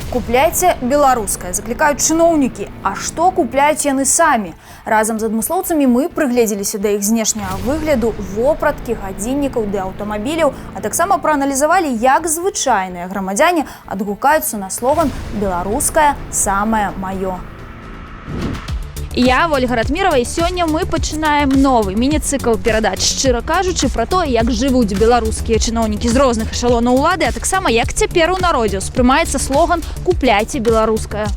Купляйце беларускае, заклікаюць чыноўнікі. А што купляюць яны самі? Разам з адмыслоўцамі мы прыгледзеліся да іх знешняга выгляду, вопраткі, гадзіннікаў ды аўтамабіляў, а таксама прааналізавалі, як звычайныя грамадзяне адгукаюцца на слоган «Беларускае самае маё». Я, Ольга Ратмірова, і сёння мы пачынаем новы міні-цыкл перадач, шчыра кажучы, пра тое, як жывуць беларускія чыноўнікі з розных эшалонаў улады, а таксама як цяпер у народзе ўспрымаецца слоган «Купляйце беларускае».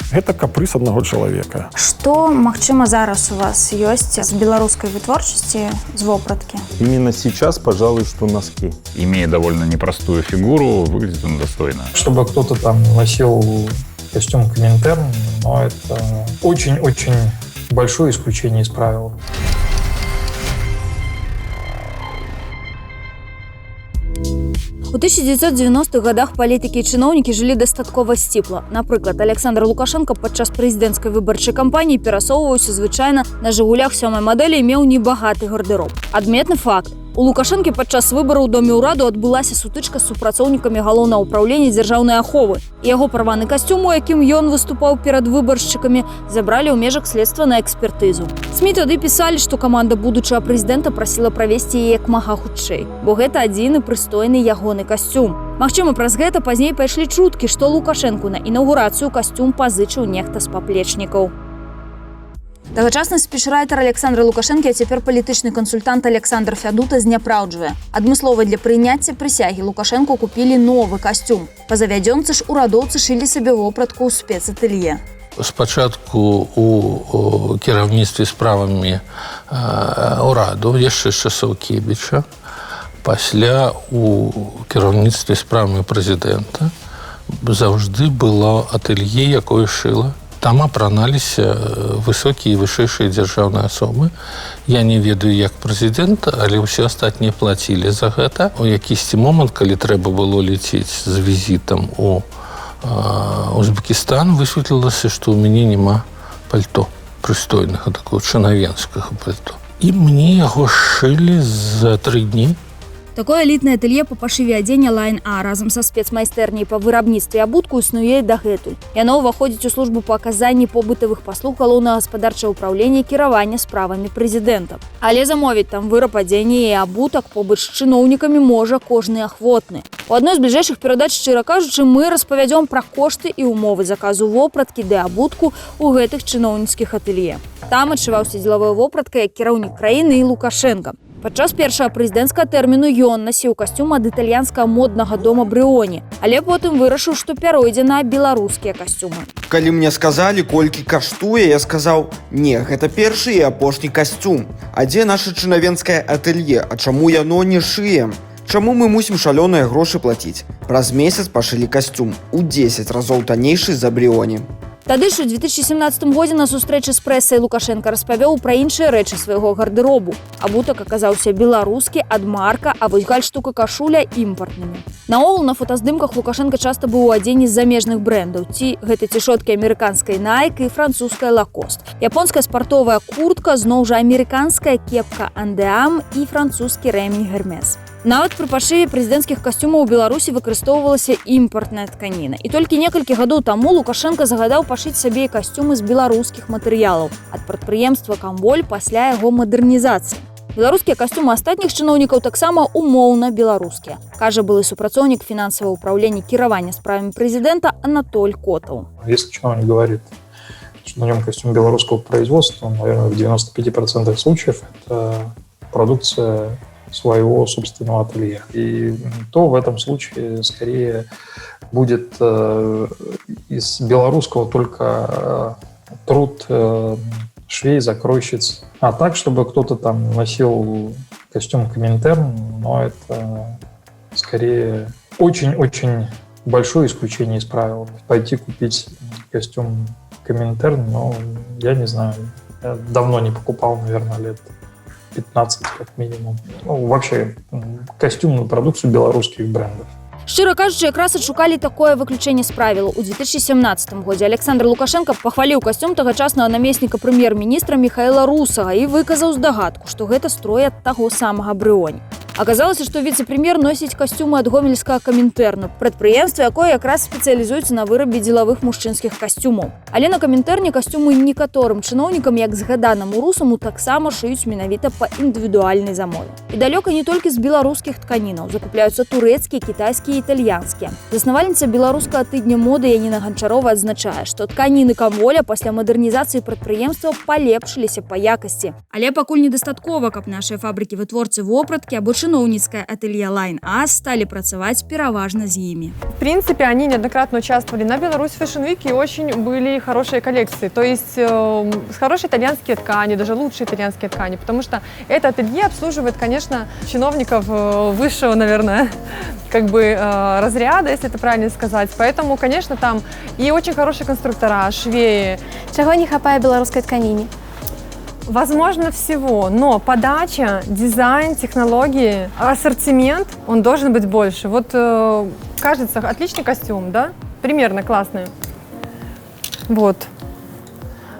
Гэта капрыз аднаго чалавека. Што, магчыма, зараз у вас ёсць з беларускай вытворчасці, з вопраткі? Именно сейчас, пожалуй, что носки. Имея довольно непростую фигуру, выглядит он достойно. Чтобы кто-то там носил костюм Коминтерн, но это очень-очень большое исключение из правил. У 1990-х годах палітыкі і чыноўнікі жылі дастаткова сціпла. Напрыклад, Александр Лукашенко падчас прэзідэнцкай выбарчай кампаніі перасоўваўся звычайна на «Жигулях» 7-й мадэлі і меў небагаты гардэроб. Адметны факт. У Лукашэнкі падчас выбараў у Доме ўраду адбылася сутычка з супрацоўнікамі галоўнага ўпраўлення дзяржаўнай аховы. Яго парваны касцюм, у якім ён выступаў перад выбаршчыкамі, забралі ў межах следства на экспертызу. СМІ тады пісалі, што каманда будучага прэзідэнта прасіла правесці яе як мага хутчэй, бо гэта адзіны прыстойны ягоны касцюм. Магчыма, праз гэта пазней пайшлі чуткі, што Лукашэнку на інаўгурацыю касцюм пазычыў нехта з паплечнікаў. Тагачасны спічрайтер Александра Лукашэнкі, а цяпер палітычны кансультант Александр Фядута зняпраўджвае. Адмыслова для прыняцця прысягі Лукашэнку купілі новы касцюм. Па завядзёнцы ж урадоўцы шылі сабе вопратку ў спецатэлье. Спачатку у кіраўніцтве справамі ўраду, яшчэ з часоў Кебіча, пасля у кіраўніцтве справамі прэзідэнта заўжды было атэлье, якое шыла. Там апраналіся высокія і вышэйшыя дзяржаўныя асобы. Я не ведаю, як прэзідэнт, але ўсе астатнія плацілі за гэта. У якісьці момант, калі трэба было лецець з візітам у Узбекістан, высветлілася, што ў мяне няма пальто прыстойнага, такого чынавенскага пальто. І мне яго шылі за 3 дні. Такое элітнае атэлье па пашыве адзення Line A разам са спецмайстэрняй па вырабніцтве абутку існуе і дагэтуль. Яно ўваходзіць у службу па аказанні побытавых паслуг галоўнага гаспадарчага ўпраўлення і кіравання справамі прэзідэнта. Але замовіць там выраб адзення і абутак побач з чыноўнікамі можа кожны ахвотны. У адной з бліжэйшых перадач, шчыра кажучы, мы распавядзём пра кошты і ўмовы заказу вопраткі ды абутку ў гэтых чыноўніцкіх атэлье. Там адшываўся дзелавая вопратка як кіраўнік краіны і Лукашенка. Падчас першага прэзідэнцкага тэрміну ён насіў касцюм ад італьянскага моднага дома Брыоні, але потым вырашыў, што пяройдзе на беларускія касцюмы. Калі мне сказалі, колькі каштуе, я сказаў: «Не, гэта першы і апошні касцюм. А дзе наша чынавенскае атэлье? А чаму яно не шыем? Чаму мы мусім шалёныя грошы плаціць? Праз месяц пашылі касцюм у 10 разоў таннейшы за Брыоні». Тады ж у 2017 годзе на сустрэчы з прэсай Лукашенка распавёў пра іншыя рэчы свайго гардэробу. Абутак аказаўся беларускі, ад марка, а вось гальштук і кашуля імпартнымі. Наогул на фотаздымках Лукашенка часта быў у адзенні з замежных брэндаў. Ці гэта цішоткі амерыканскай Nike і французская Lacoste. Японская спартовая куртка, зноў жа амерыканская кепка Андеам і французскі рэмень Hermes. Нават пры пашыве прэзідэнцкіх касцюмаў у Беларусі выкарыстоўвалася імпартная тканіна. І толькі некалькі гадоў таму Лукашенка загадаў пашыць сабе касцюмы з беларускіх матэрыялаў ад прадпрыемства «Камболь» пасля яго мадэрнізацыі. Беларускія касцюмы астатніх чыноўнікаў таксама умоўна беларускія, кажа былы супрацоўнік фінансавага ўпраўлення кіравання справамі прэзідэнта Анатоль Котаў. Если чиновник говорит, что на нем костюм белорусского производства, наверное, в 95% случаев это продукция своего собственного ателье. И то в этом случае скорее будет из белорусского только труд швей, закройщиц. А так, чтобы кто-то там носил костюм Коминтерн, но это скорее очень-очень большое исключение из правил. Пойти купить костюм Коминтерн, но я не знаю, я давно не покупал, наверное, лет 15 как минимум. Ну, вообще, костюмную продукцию белорусских брендов. Шчыра кажучы, якраз адшукалі такое выключэнне з правіл. У 2017 годзе Александр Лукашенко пахваліў касцюм тагачаснага намесніка прэм'ер-міністра Міхаіла Русага і выказаў здагадку, што гэта строй ад таго самага Брыоні. Аказалася, што віцэ-прэм'ер носіць касцюмы ад гомельскага камінтэрну, прадпрыемства, якое якраз спецыялізуецца на вырабе дзелавых мужчынскіх касцюмаў. Але на камінтэрне касцюмы некаторым чыноўнікам, як згаданаму русаму, таксама шыюць менавіта па індывідуальнай замове. І далёка не толькі з беларускіх тканінаў, закупляюцца турэцкія, кітайскія і італьянскія. Заснавальніца беларускага тыдня моды Яніна Ганчарова адзначае, што тканіны Камоля пасля мадэрнізацыі прадпрыемства палепшыліся па якасці. Але пакуль недастаткова, каб нашыя фабрыкі вытворцы вопраткі або чыноўніцкае ателье Line As стали працаваць пераважна з імі. В принципе, они неоднократно участвовали на Беларусь Fashion Week, и очень были хорошие коллекции. То есть хорошие итальянские ткани, даже лучшие итальянские ткани, потому что это ателье обслуживает, конечно, чиновников высшего, наверное, разряда, если это правильно сказать. Поэтому, конечно, там и очень хорошие конструктора, швеи. Чего не хапае белорусской тканине? Возможно, всего, но подача, дизайн, технологии, ассортимент, он должен быть больше. Вот, кажется, отличный костюм, да? Примерно классный. Вот.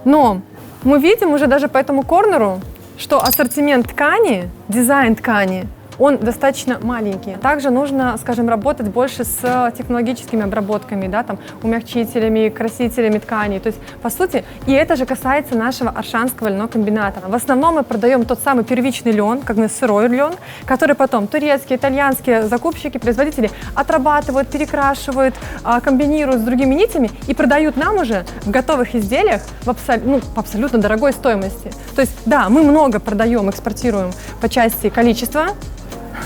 Но мы видим уже даже по этому корнеру, что ассортимент ткани, дизайн ткани, он достаточно маленький. Также нужно, скажем, работать больше с технологическими обработками, да, там, умягчителями, красителями тканей. То есть, по сути, и это же касается нашего Аршанского льнокомбината. В основном мы продаем тот самый первичный лен, как бы сырой лен, который потом турецкие, итальянские закупщики, производители отрабатывают, перекрашивают, комбинируют с другими нитями и продают нам уже в готовых изделиях в абсолютно дорогой стоимости. То есть, да, мы много продаем, экспортируем по части количества,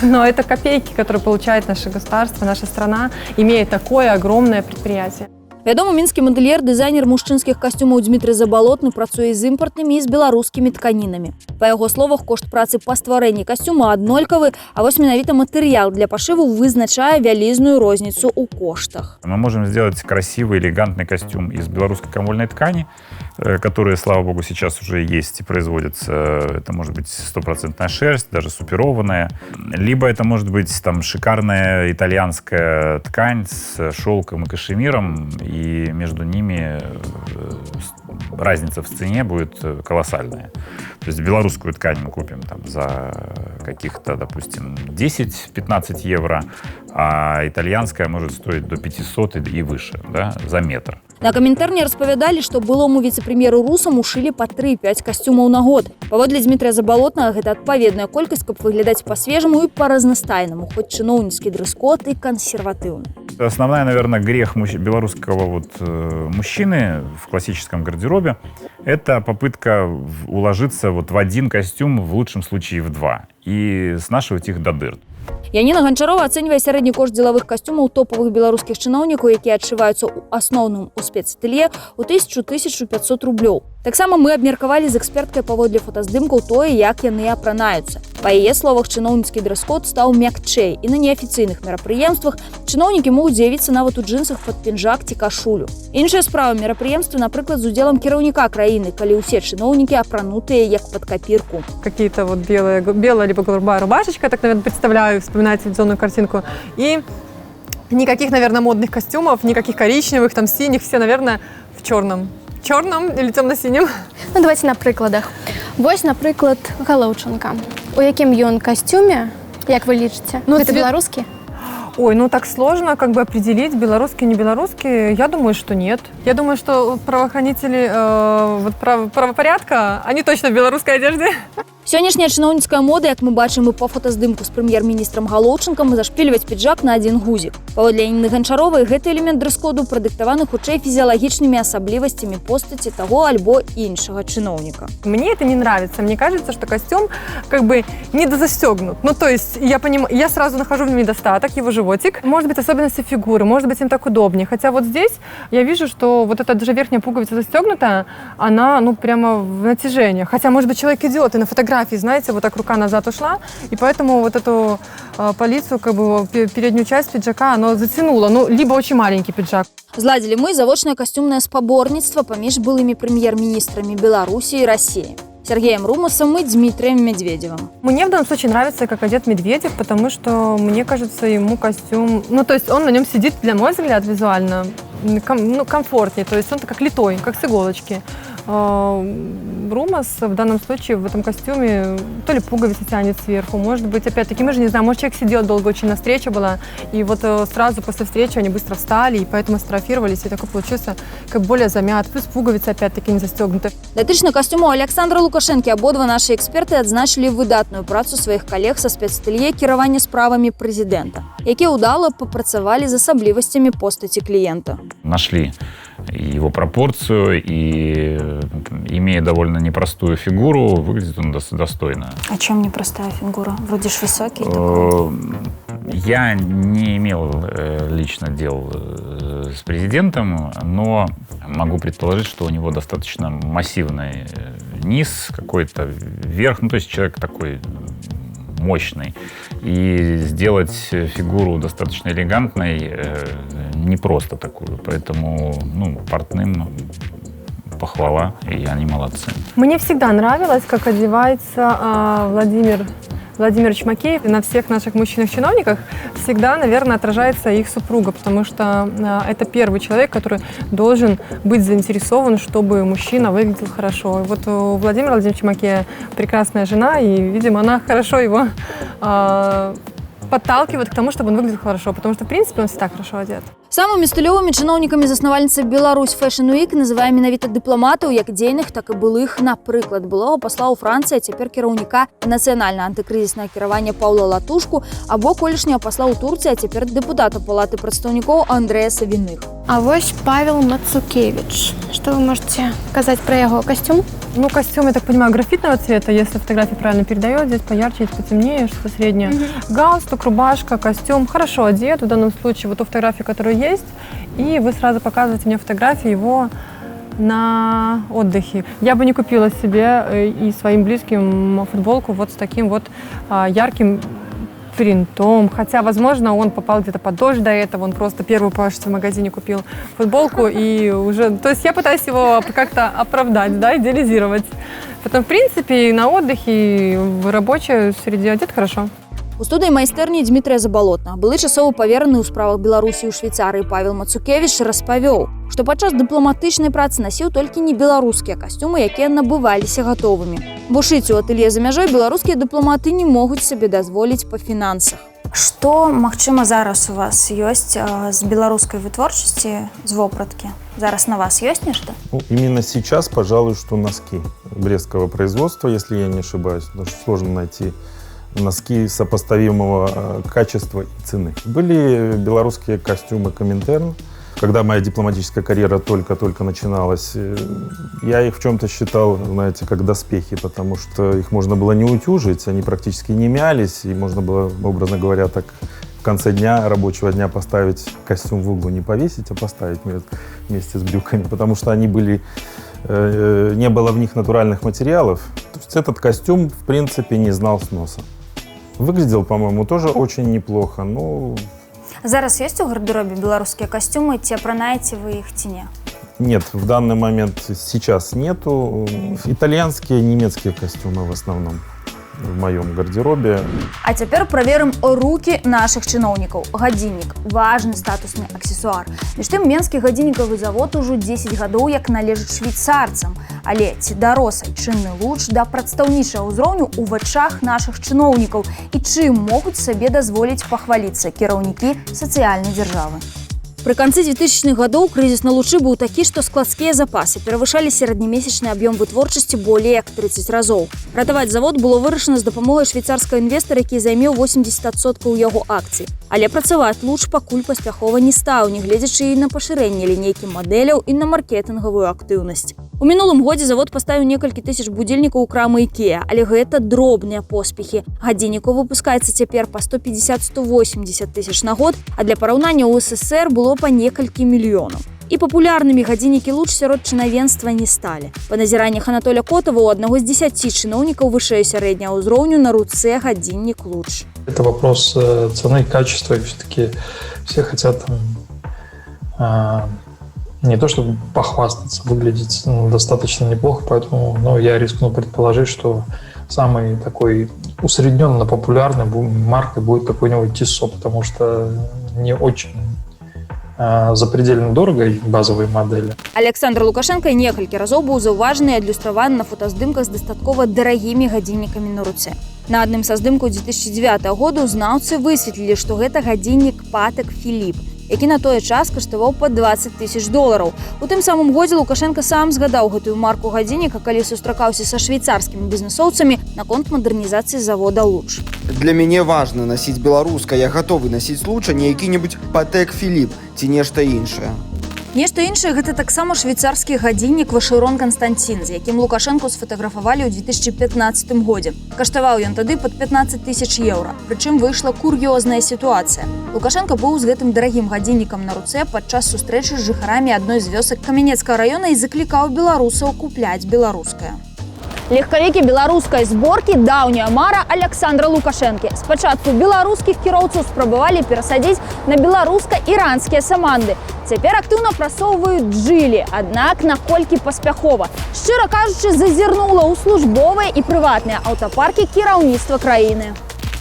но это копейки, которые получает наше государство, наша страна, имея такое огромное предприятие. Вядомы мінскі мадэльер, дызайнер мужчынскіх касцюмаў Дмітрый Забалотны працуе з імпартнымі і з беларускімі тканінамі. Па яго словах, кошт працы па стварэнні касцюма аднолькавы, а вось менавіта матэрыял для пашыву вызначае вялізную розніцу ў коштах. Мы можем сделать красивый, элегантный костюм из белорусской камольной ткани, которые, слава богу, сейчас уже есть и производятся. Это может быть стопроцентная шерсть, даже суперованная. Либо это может быть там шикарная итальянская ткань с шелком и кашемиром, и между ними разница в цене будет колоссальная. То есть белорусскую ткань мы купим там за каких-то, допустим, 10-15 евро, а итальянская может стоить до 500 и выше, да, за метр. На каментарні распавядалі, што былому віцэ-прэм'еру русаму шылі па 3-5 касцюмаў на год. Паводле Дмітрия Забалотнага, гэта адпаведная колькасць, каб выглядаць па-свежаму і па-разнастайнаму, хоць чыноўніцкі дрэс-код і кансерватыўны. Основная, наверное, грех белорусского мужчины в классическом гардеробе – это попытка уложиться в один костюм, в лучшем случае в два, и снашивать их до дыр. Яніна Ганчарова ацэньвае сярэдні кошт дзелавых касцюмаў топавых беларускіх чыноўнікаў, якія адшываюцца ў асноўным у спецателье ў 1000-1500 рублёў. Таксама мы абмеркавалі з эксперткай паводле фотаздымкаў тое, як яны апранаюцца. Па яе словах, чыноўніцкі дрэс-код стаў мякчэй, і на неафіцыйных мерапрыемствах чыноўнікі могуць з'явіцца нават у джинсах пад пінжак ці кашулю. Іншая справа мерапрыемствы, напрыклад, з удзелам кіраўніка краіны, калі ўсе чыноўнікі апранутыя як пад капірку. Какие-то вот белая либо голубая рубашечка, так, наверное, представляю, вспоминаю телевизионную картинку. И никаких, наверное, модных костюмов, никаких коричневых, там, синих, все, наверное, в черном. Чорным или темно-синім? Ну, давайте на прикладах. Вось, наприклад, Галаўчанка. У якім ён костюме, як вы лічыце? Ну, это белорусский? Ой, ну так сложно определить, белорусский, не белорусский. Я думаю, что нет. Я думаю, что правоохранители правопорядка, они точно в белорусской одежде. Сённяшняя чыноўніцкая мода, як мы бачым і па фотаздымку з прэм'ер-міністрам Галаўчанкам, зашпільваць піджак на один гузік. Паводле Яніны Ганчаровай, гэты элемент дрэс-коду прадыктаваны хутчэй фізіялагічнымі асаблівасцямі постаці таго альбо іншага чыноўніка. Мне это не нравится. Мне кажется, что костюм недозастегнут. Ну, то есть, я сразу нахожу в нем недостаток, его животик. Может быть, особенности фигуры, может быть, им так удобнее. Хотя вот здесь я вижу, что вот эта даже верхняя пуговица застегнутая, она, прямо в натяжение. Хотя, может быть, человек идет, и на фотографии, знаете, вот так рука назад ушла, и поэтому вот эту полицию, переднюю часть пиджака, оно затянуло. Либо очень маленький пиджак. Зладзілі мы завочнае касцюмнае спаборніцтва паміж былымі прэм'ер-міністрамі Беларусі і России. Сергеем Румасом и Дмитрием Медведевым. Мне в данном случае нравится, как одет Медведев, потому что, мне кажется, ему костюм... то есть он на нем сидит, для мой взгляд, визуально комфортнее. То есть он как литой, как с иголочки. Румас в данном случае в этом костюме то ли пуговица тянет сверху, может быть, опять-таки, мы же не знаем, может, человек сидел долго очень, на встрече была, и вот сразу после встречи они быстро встали, и поэтому сфотографировались, и такой получился как более замят, плюс пуговица опять-таки не застегнута. Датычна костюму Александра Лукашэнкі абодва нашы эксперты адзначылі выдатную працу сваіх калег са спецатэлье кіравання справамі прэзідэнта, якія ўдала папрацавалі з асаблівасцямі постаці кліента. Нашли его пропорцию, и, имея довольно непростую фигуру, выглядит он достойно. А чем непростая фигура? Вроде ж высокий. Я не имел лично дел с президентом, но могу предположить, что у него достаточно массивный низ, какой-то верх, ну то есть человек такой мощный. И сделать фигуру достаточно элегантной непросто такую. Поэтому портным похвала, и они молодцы. Мне всегда нравилось, как одевается Владимир Владимирович Макеев. На всех наших мужчинах-чиновниках всегда, наверное, отражается их супруга, потому что это первый человек, который должен быть заинтересован, чтобы мужчина выглядел хорошо. И вот у Владимира Владимировича Макеева прекрасная жена, и, видимо, она хорошо его подталкивает к тому, чтобы он выглядел хорошо, потому что, в принципе, он всегда хорошо одет. Самымі стылёвымі чыноўнікамі заснавальніцы Беларусь Fashion Week называе менавіта дыпламатаў, як дзейных, так і былых. Напрыклад, былога пасла ў Францыі, а цяпер кіраўніка нацыянальнага антыкрызіснага кіравання Паўла Латушку, або колішняга пасла ў Турцыі, а цяпер дэпутата Палаты прадстаўнікоў Андрэя Савіных. А вось Павел Мацукевич. Что вы можете сказать про его костюм? Ну, костюм, я так понимаю, графитного цвета, если фотография правильно передает. Здесь поярче, здесь потемнее, что-то среднее. Галстук, рубашка, костюм. Хорошо одет в данном случае. Вот ту фотографию, которая есть. И вы сразу показываете мне фотографии его на отдыхе. Я бы не купила себе и своим близким футболку вот с таким вот ярким принтом. Хотя, возможно, он попал где-то под дождь до этого, он просто первую по в магазине купил футболку и уже... То есть я пытаюсь его как-то оправдать, да, идеализировать. Потом, в принципе, и на отдыхе, и в рабочей среде одет хорошо. У студыі майстэрні Дмітрыя Забалотнага былы часовы павераны ў справах Беларусі ў Швейцарыі Павел Мацукевич распавёў, што падчас дыпламатычнай працы насіў толькі не беларускія касцюмы, якія набываліся гатовымі. Бо шыць у атэлье за мяжой беларускія дыпламаты не могуць сабе дазволіць па фінансах. Што, магчыма, зараз у вас ёсць з беларускай вытворчасці, з вопраткі? Зараз на вас ёсць нешта? Ну, именно сейчас, пожалуй, что носки брестского производства, если я не ошибаюсь, потому что сложно найти носки сопоставимого качества и цены. Были белорусские костюмы Коминтерн. Когда моя дипломатическая карьера только-только начиналась, я их в чем-то считал, знаете, как доспехи, потому что их можно было не утюжить, они практически не мялись, и можно было, образно говоря, так в конце дня, рабочего дня поставить костюм в углу, не повесить, а поставить вместе с брюками, потому что они были, не было в них натуральных материалов. То есть этот костюм, в принципе, не знал сноса. Выглядел, по-моему, тоже очень неплохо, но... Зараз есть у гардеробе белорусские костюмы, те апранаеце вы их ці не? Нет, в данный момент сейчас нету. Итальянские, немецкие костюмы в основном в моем гардеробе. А цяпер праверым рукі нашых чыноўнікаў. Гадзіннік – важны статусны аксесуар. Між тым, менскі гадзіннікавы завод ужо 10 гадоў як належыць швейцарцам. Але ці дарос айчынны луч да прадстаўнічага ўзроўню ў вачах нашых чыноўнікаў і чым могуць сабе дазволіць пахваліцца кіраўнікі сацыяльнай дзяржавы? Пры канцы 2000-х гадоў крызіс на лучы быў такі, што складскія запасы перавышалі сярэднемесячны аб'ём вытворчасці болей як 30 разоў. Ратаваць завод было вырашана з дапамогай швейцарскага інвестара, які займеў 80% яго акцый. Але працаваць луч пакуль паспяхова не стаў, нягледзячы і на пашырэнне лінейкі мадэляў і на маркетынгавую актыўнасць. У мінулым годзе завод паставіў некалькі тысяч будзільнікаў у крамы IKEA, але гэта дробныя поспехі. Гадзіннікаў выпускаецца цяпер па 150-180 тысяч на год, а для параўнання ў СССР было па некалькі мільёнаў. І папулярнымі гадзіннікі луч сярод чынавенства не сталі. Па назіраннях Анатоля Котова, у аднаго з 10 чыноўнікаў вышэй сярэдняга ўзроўню на руцэ гадзіннік луч. Это вопрос цены и качества. И все-таки все хотят не то чтобы похвастаться, выглядеть достаточно неплохо, поэтому я рискну предположить, что самой такой усредненно популярной маркой будет какой-нибудь Тиссо, потому что не очень запредельно дорого и базовые модели. Александр Лукашенко некалькі разоў быў заўважаны і адлюстраваны на фотаздымках з дастаткова дарагімі гадзіннікамі на руцэ. На адным са здымкаў 2009 году знаўцы высветлілі, што гэта гадзіннік Patek Philippe, які на той час каштаваў па $20 000. У тым самым годзе Лукашенко сам згадаў гэтую марку гадзінніка, калі сустракаўся са швейцарскімі бізнесоўцамі наконт мадэрнізацыі завода «Луч». Для мяне важна насіць беларускае, я гатовы насіць лучше не які-небудзь Patek Philippe ці нешта іншае. Нешта іншае гэта таксама швейцарскі гадзіннік Вашырон Константин, з якім Лукашенко сфотаграфавалі ў 2015 годзе. Каштаваў ён тады пад €15 000. Прычым выйшла кур'ёзная сітуацыя. Лукашенко быў з гэтым дарагім гадзіннікам на руцэ падчас сустрэчы з жыхарамі адной з вёсак Каменецкага раёна і заклікаў беларусаў купляць беларускае. Легкавікі беларускай зборкі даўняя мара Александра Лукашэнкі. Спачатку беларускіх кіроўцаў спрабавалі перасадзіць на беларуска-іранскія саманды. Цяпер актыўна прасоўваюць «Джылі», аднак наколькі паспяхова. Шчыра кажучы, зазірнула ў службовыя і прыватныя аўтапаркі кіраўніцтва краіны.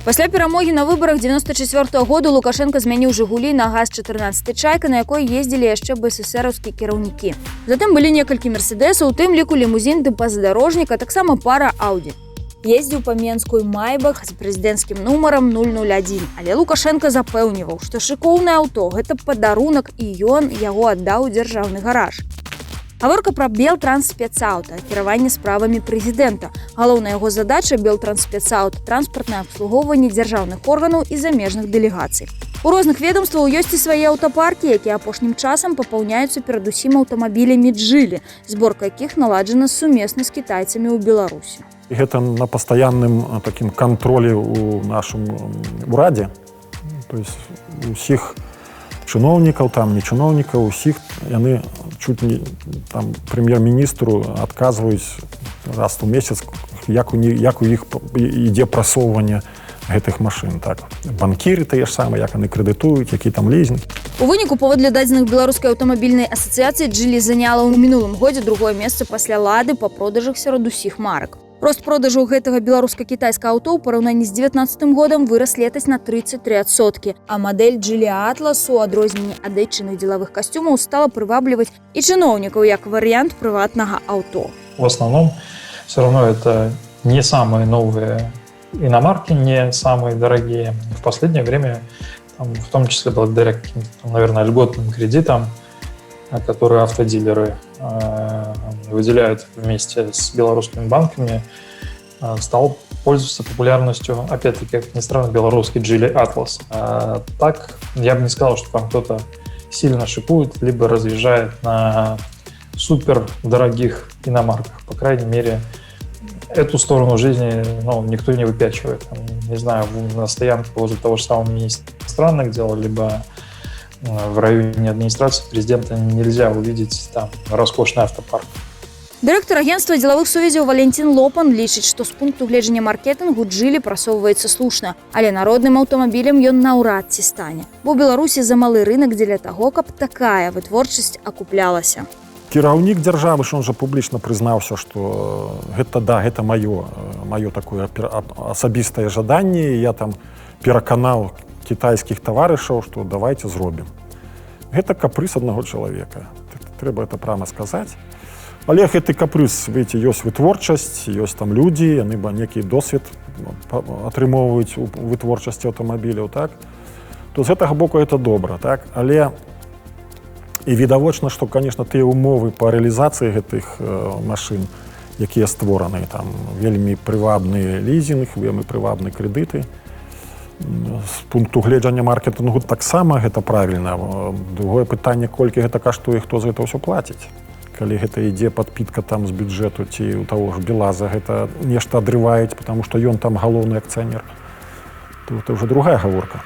Пасля перамогі на выбарах 94 году Лукашенко змяніў «Жигулі» на ГАЗ-14 «Чайка», на якой ездзілі яшчэ БССРаўскія кіраўнікі. Затым былі некалькі мерседесаў, у тым ліку лімузін тыпа «Задорожнік», а таксама пара «Ауді». Ездзіў па Менскую «Майбах» з прэзідэнцкім нумарам 001. Але Лукашенко запэўніваў, што шыкоўнае аўто – гэта падарунак, і ён яго аддаў у дзяржаўны гараж. Гаворка пра Белтрансспецаўта, кіраванне справамі прэзідэнта. Галоўная яго задача Белтрансспецаўта – транспартнае абслугоўванне дзяржаўных органаў і замежных дэлегацый. У розных ведомстваў ёсць і свае аўтапаркі, якія апошнім часам папаўняюцца перадусім аўтамабілямі «Джылі», зборка якіх наладжана сумесна з кітайцамі ў Беларусі. І гэта на пастаянным такім кантролі ў нашым урадзе. То есть усіх чыноўнікаў, там не чыноўнікаў, усіх яны чуть не там прэм'ер-міністру адказваюць раз у месяц, як у іх ідзе прасоўванне гэтых машын. Так, банкіры тыя ж самыя, як яны крэдытуюць, які там лізінг. У выніку, паводле дадзеных беларускай аўтамабільнай асацыяцыі, «Джылі» заняла ў мінулым годзе другое месца пасля «Лады» па продажах сярод усіх марак. Рост продажаў гэтага беларуска-кітайскага аўто ў параўнанні з 2019 годам вырас летась на 33%, а мадэль «Джылі Атлас» у адрозненні ад айчынных дзелавых касцюмаў стала прывабліваць і чыноўнікаў як варыянт прыватнага аўто. В основном, все равно это не самые новые иномарки, не самые дорогие. В последнее время, в том числе благодаря каким-то, наверное, льготным кредитам, которые автодилеры выделяют вместе с белорусскими банками, стал пользоваться популярностью, опять-таки, как ни странно, белорусский «Джили Атлас». Так, я бы не сказал, что там кто-то сильно шипует, либо разъезжает на супердорогих иномарках. По крайней мере, эту сторону жизни никто не выпячивает. Не знаю, на стоянке возле того же самого министра иностранных дел, либо в районе администрации президента нельзя увидеть там роскошный автопарк. Дырэктар агентства дзелавых сувязяў Валентин Лопан лічыць, што з пункту гледжання маркетынгу «Джылі» прасоўваецца слушна, але народным аўтамабілем ён наўрад ці стане. Бо ў Беларусі замалы рынак дзеля таго, каб такая вытворчасць акуплялася. Кіраўнік дзяржавы, што он жа публічна прызнаўся, што гэта маё такое асабістае жаданне, я там пераканаў кітайскіх таварышаў, што давайте зробім. Гэта капрыз аднаго чалавека. Трэба это прямо сказаць. Але гэты капрыз, видите, ёсць вытворчасць, ёсць там людзі, яны некі досвед атрымоўваюць у вытворчасці аўтамабіляў, так? То з гэтага боку это добра, так? Але і відавочна, што, конечно, тыя умовы па рэалізацыі гэтых машын, якія створаны, там вельмі прывабны лізінг, вельмі прывабны крэдыты. З пункту гледжання маркетингу таксама гэта правільна. Другое пытанне, колькі гэта каштуе, хто за гэта ўсё плаціць. Калі гэта ідзе падпітка там з бюджэту ці у таго ж Белаза, гэта нешта адрываюць, потому што ён там галоўны акцыянер. То гэта ўжо другая гаворка.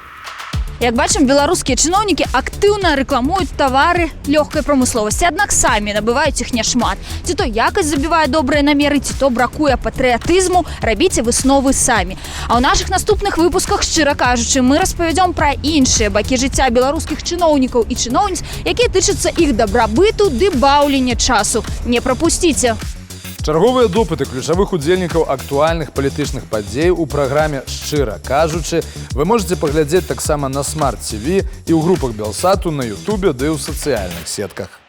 Як бачым, беларускія чыноўнікі актыўна рэкламуюць тавары лёгкай прамысловасці, аднак самі набываюць іх няшмат. Ці то якасць забівае добрыя намеры, ці то бракуе патрыятызму, рабіце высновы самі. А ў нашых наступных выпусках, шчыра кажучы, мы распавядзём пра іншыя бакі жыцця беларускіх чыноўнікаў і чыноўніц, якія тычацца іх дабрабыту ды баўлення часу. Не прапусціце! Чарговыя допыты ключавых удзельнікаў актуальных палітычных падзей у праграме «Шчыра кажучы» вы можете паглядзець таксама на Smart TV і ў групах Белсату на Ютубе ды ў сацыяльных сетках.